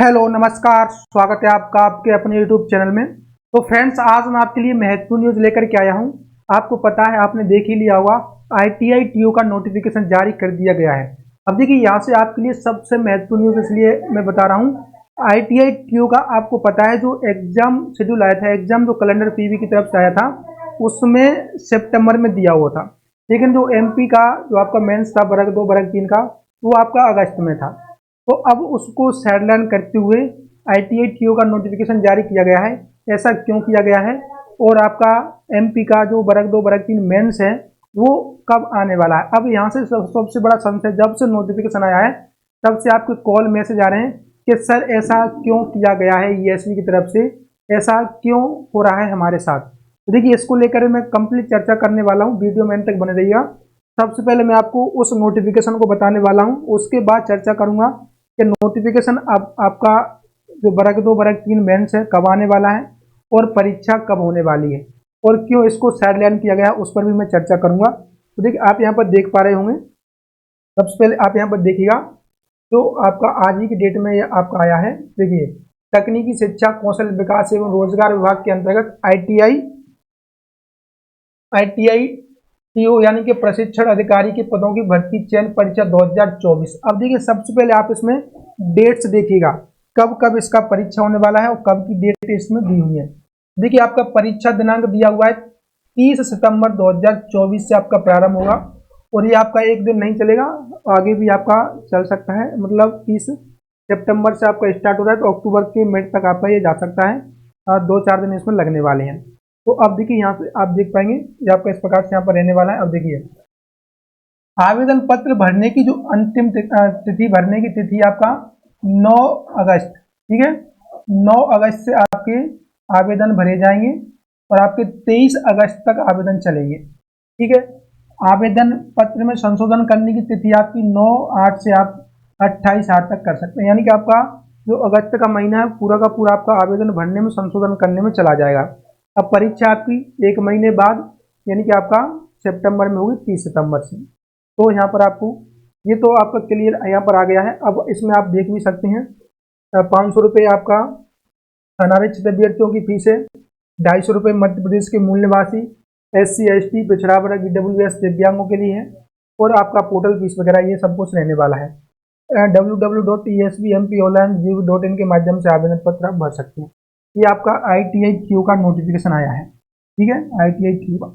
Hello नमस्कार, स्वागत है आपका आपके अपने यूट्यूब चैनल में। तो फ्रेंड्स, आज मैं आपके लिए महत्वपूर्ण न्यूज़ लेकर के आया हूं। आपको पता है, आपने देख ही लिया होगा, ITI TU का नोटिफिकेशन जारी कर दिया गया है। अब देखिए, यहाँ से आपके लिए सबसे महत्वपूर्ण न्यूज़ इसलिए मैं बता रहा हूँ। ITI TU का आपको पता है, जो एग्जाम शेड्यूल आया था, एग्जाम जो कैलेंडर PV की तरफ से आया था, उसमें सितंबर में दिया हुआ था। लेकिन जो MP का जो आपका मेंस था, वर्ग 2 वर्ग 3 का, वो आपका अगस्त में था। तो अब उसको साइडलाइन करते हुए ITI TU का नोटिफिकेशन जारी किया गया है। ऐसा क्यों किया गया है? और आपका MP का जो वर्ग 2 वर्ग 3 मेंस है, वो कब आने वाला है? अब यहाँ से सबसे बड़ा संशय, जब से नोटिफिकेशन आया है तब से आपके कॉल मैसेज आ रहे हैं कि सर ऐसा क्यों किया गया है, ESV की तरफ से ऐसा क्यों हो रहा है हमारे साथ। तो देखिए, इसको लेकर मैं कंप्लीट चर्चा करने वाला हूँ, वीडियो में अंत तक बने रहिएगा। सबसे पहले मैं आपको उस नोटिफिकेशन को बताने वाला हूँ, उसके बाद चर्चा करूंगा कि नोटिफिकेशन अब आपका जो वर्ग 2 वर्ग 3 मेंस है कब आने वाला है और परीक्षा कब होने वाली है और क्यों इसको साइडलाइन किया गया, उस पर भी मैं चर्चा करूंगा। तो देखिए, आप यहाँ पर देख पा रहे होंगे। सबसे पहले आप यहाँ पर देखिएगा, तो आपका आज ही की डेट में ये आपका आया है। देखिए, तकनीकी शिक्षा कौशल विकास एवं रोजगार विभाग के अंतर्गत ITI TU यानी कि प्रशिक्षण अधिकारी के पदों की भर्ती चयन परीक्षा 2024। अब देखिए, सबसे पहले आप इसमें डेट्स देखिएगा, कब कब इसका परीक्षा होने वाला है और कब की डेट इसमें दी हुई है। देखिए, आपका परीक्षा दिनांक दिया हुआ है 30 सितंबर 2024 से आपका प्रारंभ होगा और ये आपका एक दिन नहीं चलेगा, आगे भी आपका चल सकता है। मतलब 30 सितंबर से आपका स्टार्ट हो रहा है तो अक्टूबर के मिड तक आपका ये जा सकता है। 2-4 दिन इसमें लगने वाले हैं। तो अब देखिए, यहाँ से आप देख पाएंगे ये आपका इस प्रकार से यहाँ पर रहने वाला है। अब देखिए, आवेदन पत्र भरने की जो अंतिम तिथि भरने की तिथि आपका 9 अगस्त, ठीक है। 9 अगस्त से आपके आवेदन भरे जाएंगे और आपके 23 अगस्त तक आवेदन चलेंगे, ठीक है। आवेदन पत्र में संशोधन करने की तिथि आपकी 9/8 से आप 28/8 तक कर सकते हैं। यानी कि आपका जो अगस्त का महीना है पूरा का पूरा आपका आवेदन भरने में, संशोधन करने में चला जाएगा। अब परीक्षा आपकी 1 महीने बाद यानी कि आपका सितंबर में होगी, 30 सितंबर से। तो यहाँ पर आपको ये तो आपका क्लियर यहाँ पर आ गया है। अब इसमें आप देख भी सकते हैं, 500 रुपये आपका अनारक्षित अभ्यर्थियों की फीस है, 250 रुपये मध्य प्रदेश के मूल निवासी SC ST पिछड़ा वर्ग EWS दिव्यांगों के लिए है और आपका पोर्टल फीस वगैरह ये सब कुछ रहने वाला है। www.esvmpionline.gov.in के माध्यम से आवेदन पत्र आप भर सकते हैं। ये आपका ITI TU का नोटिफिकेशन आया है, ठीक है, ITI TU का।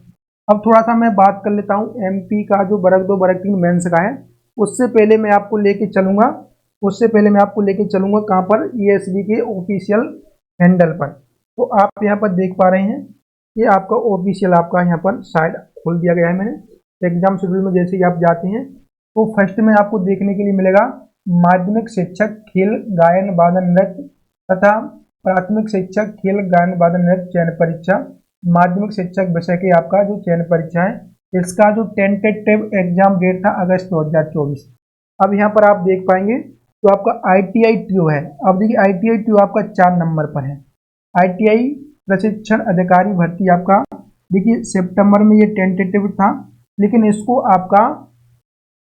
अब थोड़ा सा मैं बात कर लेता हूँ MP का जो वर्ग 2 वर्ग 3 मेंस का है। उससे पहले मैं आपको लेके चलूंगा कहाँ पर, ESV के ऑफिशियल हैंडल पर। तो आप यहाँ पर देख पा रहे हैं, ये आपका ऑफिशियल आपका यहाँ पर साइड खोल दिया गया है मैंने। एग्जाम शेड्यूल में जैसे ही आप जाते हैं तो फर्स्ट में आपको देखने के लिए मिलेगा माध्यमिक शिक्षक खेल गायन वादन नृत्य तथा प्राथमिक शिक्षक खेल गायन वादन नृत्य चयन परीक्षा। माध्यमिक शिक्षक विषय की आपका जो चयन परीक्षा है, इसका जो टेंटेटिव एग्जाम डेट था अगस्त 2024। अब यहाँ पर आप देख पाएंगे तो आपका ITI TU है। अब देखिए, ITI TU आपका 4 नंबर पर है। ITI प्रशिक्षण अधिकारी भर्ती आपका, देखिए सितंबर में ये टेंटेटिव था, लेकिन इसको आपका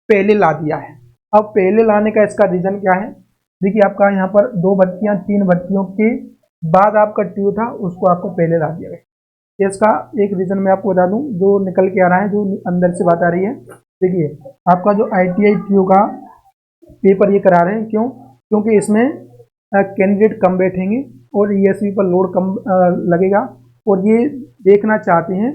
पहले ला दिया है। अब पहले लाने का इसका रीजन क्या है? देखिए, आपका यहाँ पर 2 भर्तियाँ 3 भर्तियों के बाद आपका TU था, उसको आपको पहले ला दिया गया। इसका एक रीजन मैं आपको बता दूं, जो निकल के आ रहा है, जो अंदर से बात आ रही है। देखिए, आपका जो ITI TU का पेपर ये करा रहे हैं, क्यों? क्योंकि इसमें कैंडिडेट कम बैठेंगे और ESV पर लोड कम लगेगा और ये देखना चाहते हैं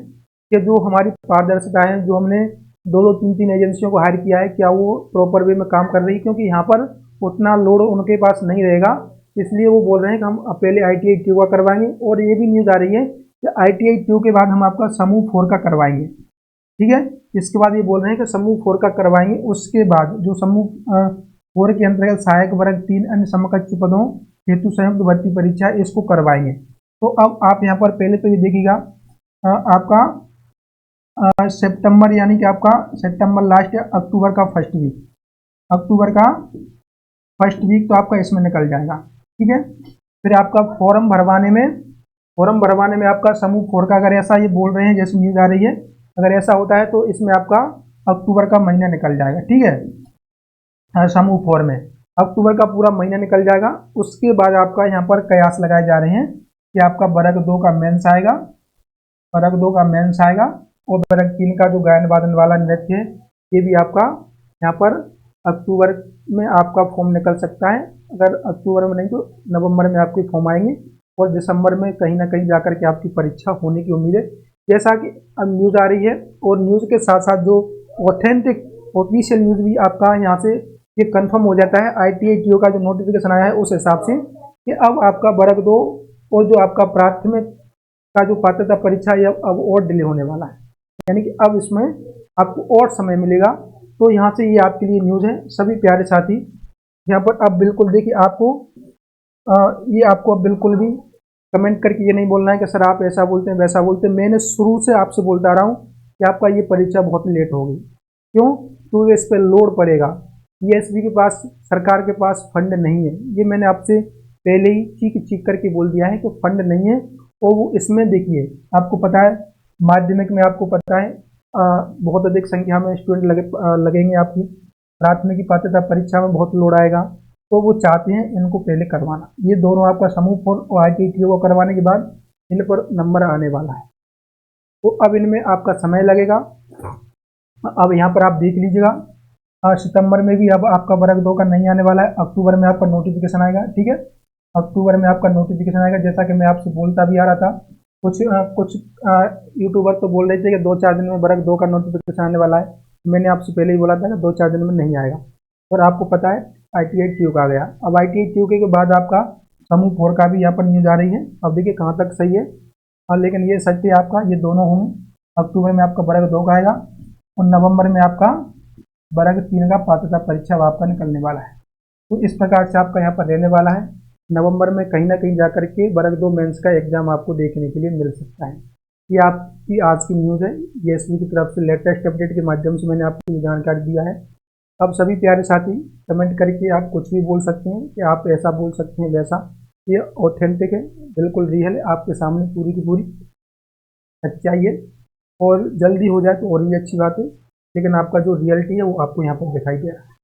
कि जो हमारी पारदर्शिता है, जो हमने 2-3 एजेंसियों को हायर किया है, क्या वो प्रॉपर वे में काम कर रही है, क्योंकि यहाँ पर उतना लोड उनके पास नहीं रहेगा। इसलिए वो बोल रहे हैं कि हम पहले ITI TU का करवाएंगे। और ये भी न्यूज़ आ रही है कि ITI TU के बाद हम आपका समूह 4 का करवाएंगे, ठीक है। इसके बाद ये बोल रहे हैं कि समूह 4 का करवाएंगे, उसके बाद जो समूह 4 के अंतर्गत सहायक वर्ग 3 अन्य समकक्ष पदों हेतु संयुक्त भर्ती परीक्षा इसको करवाएंगे। तो अब आप यहाँ पर पहले तो ये देखिएगा, आपका सितंबर यानी कि आपका सितंबर लास्ट या अक्टूबर का फर्स्ट वीक तो आपका इसमें निकल जाएगा, ठीक है। फिर आपका फॉर्म भरवाने में आपका समूह 4 का, अगर ऐसा ये बोल रहे हैं जैसे न्यूज़ आ रही है, अगर ऐसा होता है तो इसमें आपका अक्टूबर का महीना निकल जाएगा, ठीक है, समूह 4 में। अक्टूबर का पूरा महीना निकल जाएगा। उसके बाद आपका यहाँ पर कयास लगाए जा रहे हैं कि आपका वर्ग 2 का मेंस आएगा, वर्ग 2 का मेंस आएगा, और वर्ग 3 का जो गायन वादन वाला नृत्य है ये भी आपका यहाँ पर अक्टूबर में आपका फॉर्म निकल सकता है। अगर अक्टूबर में नहीं तो नवंबर में आपके फॉर्म आएंगे, और दिसंबर में कहीं ना कहीं जाकर के आपकी परीक्षा होने की उम्मीद है। जैसा कि अब न्यूज़ आ रही है, और न्यूज़ के साथ साथ जो ऑथेंटिक ऑफिशियल न्यूज़ भी आपका यहाँ से ये कंफर्म हो जाता है, ITI TO का जो नोटिफिकेशन आया है उस हिसाब से, कि अब आपका वर्ग 2 और जो आपका प्राथमिक का जो पात्रता परीक्षा है अब और डिले होने वाला है, यानी कि अब इसमें आपको और समय मिलेगा। तो यहाँ से ये आपके लिए न्यूज़ है सभी प्यारे साथी। यहाँ पर अब बिल्कुल देखिए आपको ये आपको अब बिल्कुल भी कमेंट करके ये नहीं बोलना है कि सर आप ऐसा बोलते हैं वैसा बोलते हैं। मैंने शुरू से आपसे बोलता रहा हूँ कि आपका ये परीक्षा बहुत लेट होगी। क्यों? क्योंकि इस पर लोड पड़ेगा। PSB के पास, सरकार के पास फंड नहीं है, ये मैंने आपसे पहले ही चीख करके बोल दिया है कि फंड नहीं है। और वो इसमें देखिए आपको पता है माध्यमिक में आपको पता है बहुत अधिक संख्या में स्टूडेंट लगेंगे आपकी प्राथमिक की पात्रता परीक्षा में, बहुत लोड आएगा। तो वो चाहते हैं इनको पहले करवाना। ये दोनों आपका समूह 4 और ITI TO को करवाने के बाद इन पर नंबर आने वाला है। तो अब इनमें आपका समय लगेगा। अब यहाँ पर आप देख लीजिएगा सितंबर में भी अब आपका वर्ग 2 का नहीं आने वाला है, अक्टूबर में आपका नोटिफिकेशन आएगा। ठीक है, अक्टूबर में आपका नोटिफिकेशन आएगा। जैसा कि मैं आपसे बोलता भी आ रहा था, कुछ यूट्यूबर तो बोल रहे थे कि 2-4 दिन में वर्ग 2 का नोटिफिकेशन आने वाला है। मैंने आपसे पहले ही बोला था कि 2-4 दिन में नहीं आएगा। और आपको पता है ITI TO का आ गया। अब ITI TO के बाद आपका समूह 4 का भी यहाँ पर न्यूज आ रही है। अब देखिए कहाँ तक सही है। लेकिन ये सच है आपका, ये दोनों होंगे। अक्टूबर में आपका वर्ग 2 का आएगा, और नवंबर में आपका वर्ग 3 का पात्रता परीक्षा आपका निकलने वाला है। तो इस प्रकार से आपका यहाँ पर रहने वाला है। नवंबर में कहीं ना कहीं जाकर के वर्ग 2 मेंस का एग्जाम आपको देखने के लिए मिल सकता है। ये आपकी आज की न्यूज़ है। PSB की तरफ से लेटेस्ट अपडेट के माध्यम से मैंने आपको ये जानकारी दिया है। अब सभी प्यारे साथी कमेंट करके आप कुछ भी बोल सकते हैं कि आप ऐसा बोल सकते हैं वैसा। ये ऑथेंटिक है, बिल्कुल रियल है, आपके सामने पूरी की पूरी सच्चाई है। और जल्दी हो जाए तो और भी अच्छी बात है, लेकिन आपका जो रियलिटी है वो आपको यहाँ पर दिखाई दे रहा है।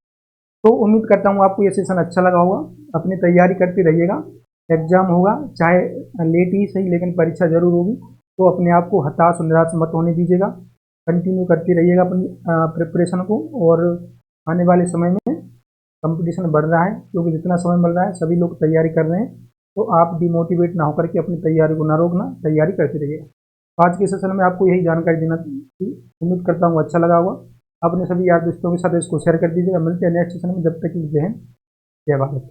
तो उम्मीद करता हूँ आपको ये सेशन अच्छा लगा होगा। अपनी तैयारी करते रहिएगा, एग्जाम होगा चाहे लेट ही सही, लेकिन परीक्षा जरूर होगी। तो अपने आप को हताश और निराश मत होने दीजिएगा, कंटिन्यू करते रहिएगा अपनी प्रिपरेशन को। और आने वाले समय में कंपटीशन बढ़ रहा है, क्योंकि जितना समय मिल रहा है सभी लोग तैयारी कर रहे हैं। तो आप डिमोटिवेट ना होकर के अपनी तैयारी को ना रोकना, तैयारी करते रहिएगा। आज के सेशन में आपको यही जानकारी देना थी। उम्मीद करता हूँ अच्छा लगा होगा। अपने सभी यार दोस्तों के साथ इसको शेयर कर दीजिएगा। मिलते हैं नेक्स्ट सेशन में, जब तक कि जय हिंद, जय भारत।